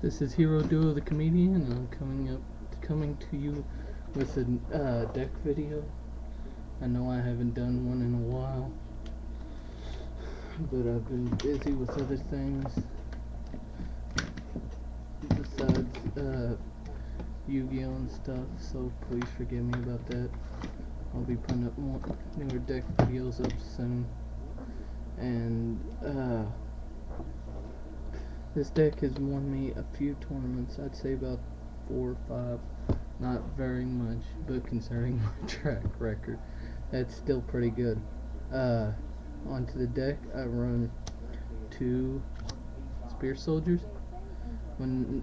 This is Hero Duo the Comedian, and I'm coming to you with a deck video. I know I haven't done one in a while, but I've been busy with other things besides Yu-Gi-Oh and stuff, so please forgive me about that. I'll be putting up more newer deck videos up soon, and this deck has won me a few tournaments. I'd say about 4 or 5. Not very much, but concerning my track record, that's still pretty good. Onto the deck, I run 2 Spear Soldiers. When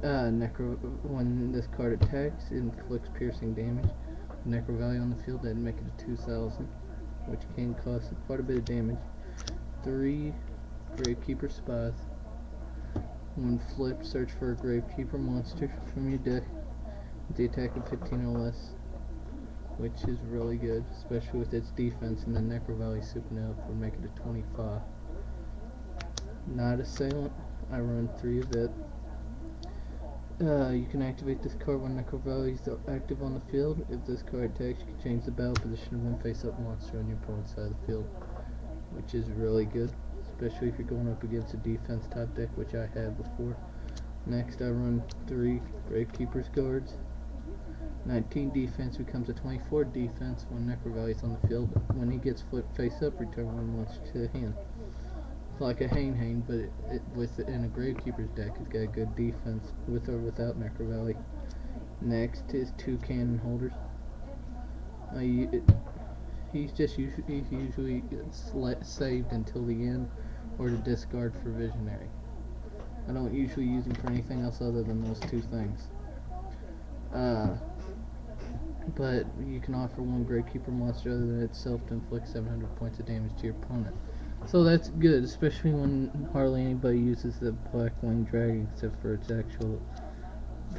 this card attacks, it inflicts piercing damage. Necro value on the field, that'd make it a 2,000, which can cost quite a bit of damage. 3 Gravekeeper Spies. When flipped, search for a Gravekeeper monster from your deck with the attack of 15 or less, which is really good, especially with its defense, and the Necro Valley souping it up would make it a 25. Not Assailant, I run 3 of it. You can activate this card when Necro Valley is active on the field. If this card attacks, you can change the battle position of one face-up monster on your opponent's side of the field, which is really good, especially if you're going up against a defense type deck, which I have before. Next, I run 3 Gravekeeper's guards. 19 defense becomes a 24 defense when Necro Valley is on the field. When he gets flipped face up, return 1 monster to the hand. It's like a Hane, but in a Gravekeeper's deck, it's got a good defense with or without Necro Valley. Next is 2 Cannon Holders. He's usually saved until the end, or to discard for Visionary. I don't usually use him for anything else other than those 2 things. But you can offer 1 Gravekeeper monster other than itself to inflict 700 points of damage to your opponent. So that's good, especially when hardly anybody uses the Black Winged Dragon except for its actual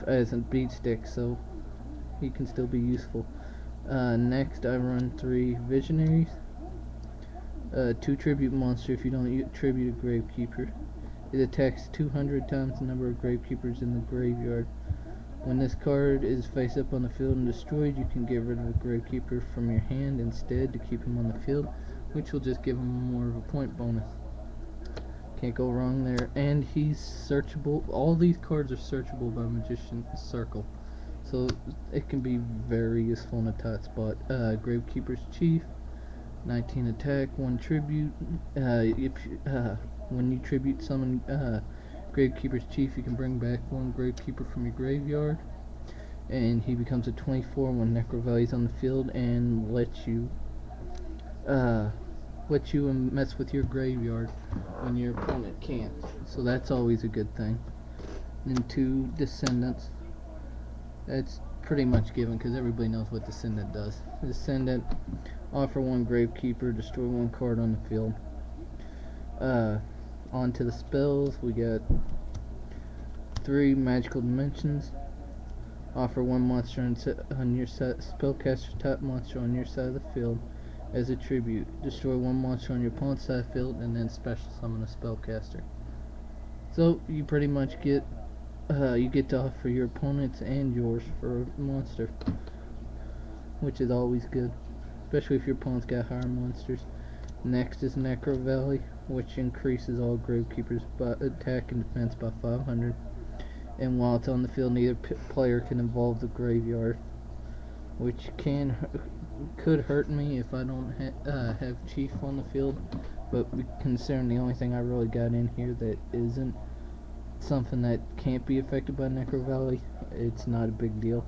as a beat stick, so he can still be useful. Next, I run 3 Visionaries. 2 Tribute Monster if you don't tribute a Gravekeeper. It attacks 200 times the number of Gravekeepers in the graveyard. When this card is face up on the field and destroyed, you can get rid of the Gravekeeper from your hand instead to keep him on the field, which will just give him more of a point bonus. Can't go wrong there. And he's searchable. All these cards are searchable by Magician's Circle, so it can be very useful in a tight spot. Gravekeeper's Chief, 19 attack, 1 tribute. When you tribute summon Gravekeeper's Chief, you can bring back 1 Gravekeeper from your graveyard, and he becomes a 24 when Necro Valley is on the field and lets you mess with your graveyard when your opponent can't. So that's always a good thing. And 2 Descendants. That's pretty much given because everybody knows what Descendant does. Descendant, offer 1 Gravekeeper, destroy 1 card on the field. On to the spells, we got 3 Magical Dimensions. Offer 1 monster on your side, spellcaster type monster on your side of the field as a tribute. Destroy 1 monster on your opponent's side of the field, and then special summon a spellcaster. So you pretty much get to offer your opponents and yours for a monster, which is always good, especially if your opponent's got higher monsters. Next is Necro Valley, which increases all Gravekeepers by attack and defense by 500. And while it's on the field, neither player can involve the graveyard, which could hurt me if I don't have Chief on the field. But considering the only thing I really got in here that isn't something that can't be affected by Necro Valley, it's not a big deal.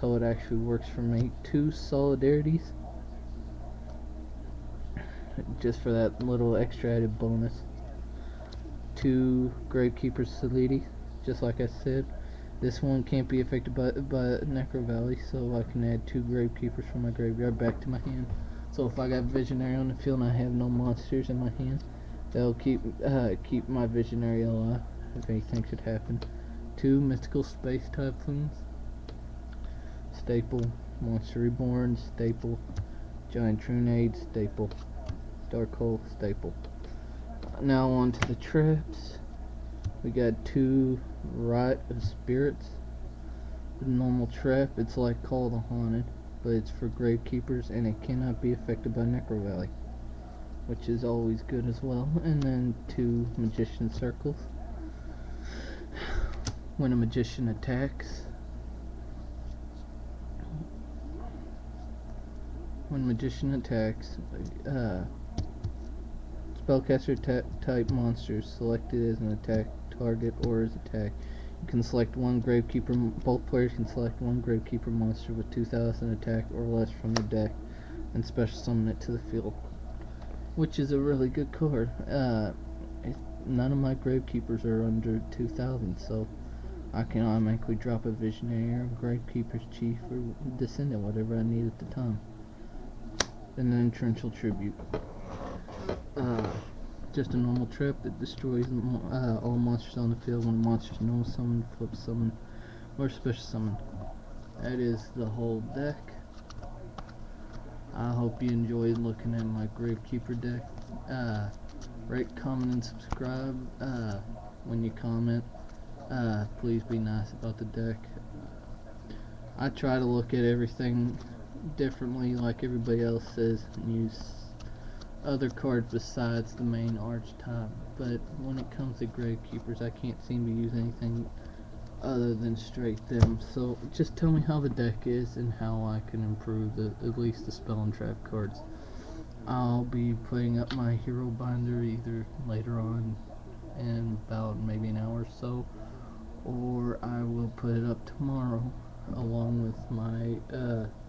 So it actually works for me. 2 Solidarities, just for that little extra added bonus. 2 Gravekeeper Solidity, just like I said. This one can't be affected by Necro Valley, so I can add 2 Gravekeepers from my graveyard back to my hand. So if I got Visionary on the field and I have no monsters in my hand, that'll keep my Visionary alive if anything should happen. 2 Mystical Space Typhoons. Staple. Monster Reborn, staple. Giant Trunade, staple. Dark Hole, staple. Now on to the traps. We got 2 Rite of Spirits. The normal trap, it's like Call the Haunted, but it's for Gravekeepers and it cannot be affected by Necro Valley, which is always good as well. And then 2 Magician Circles. When a Magician attacks, spellcaster type monsters selected as an attack target or as attack. You can select one Gravekeeper. Both players can select one Gravekeeper monster with 2,000 attack or less from the deck, and special summon it to the field, which is a really good card. None of my Gravekeepers are under 2,000, so I can automatically drop a Visionary or Gravekeeper's Chief or Descendant, whatever I need at the time. And then Torrential Tribute. Just a normal trap that destroys all monsters on the field when a monster is normal summon, flip summon, or special summon. That is the whole deck. I hope you enjoyed looking at my Gravekeeper deck. Rate, comment, and subscribe. When you comment, please be nice about the deck. I try to look at everything differently like everybody else says and use other cards besides the main archetype, but when it comes to Gravekeepers I can't seem to use anything other than straight them. So just tell me how the deck is and how I can improve at least the spell and trap cards. I'll be putting up my hero binder either later on in about maybe an hour or so, or I will put it up tomorrow along with my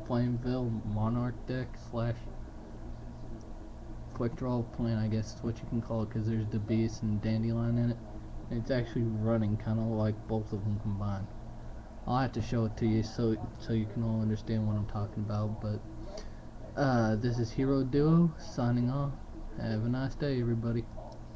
Flame Veil Monarch deck slash quick draw plan, I guess is what you can call it, because there's the Beast and Dandelion in it. It's actually running kind of like both of them combined. I'll have to show it to you so you can all understand what I'm talking about. But this is Hero Duo signing off. Have a nice day, everybody.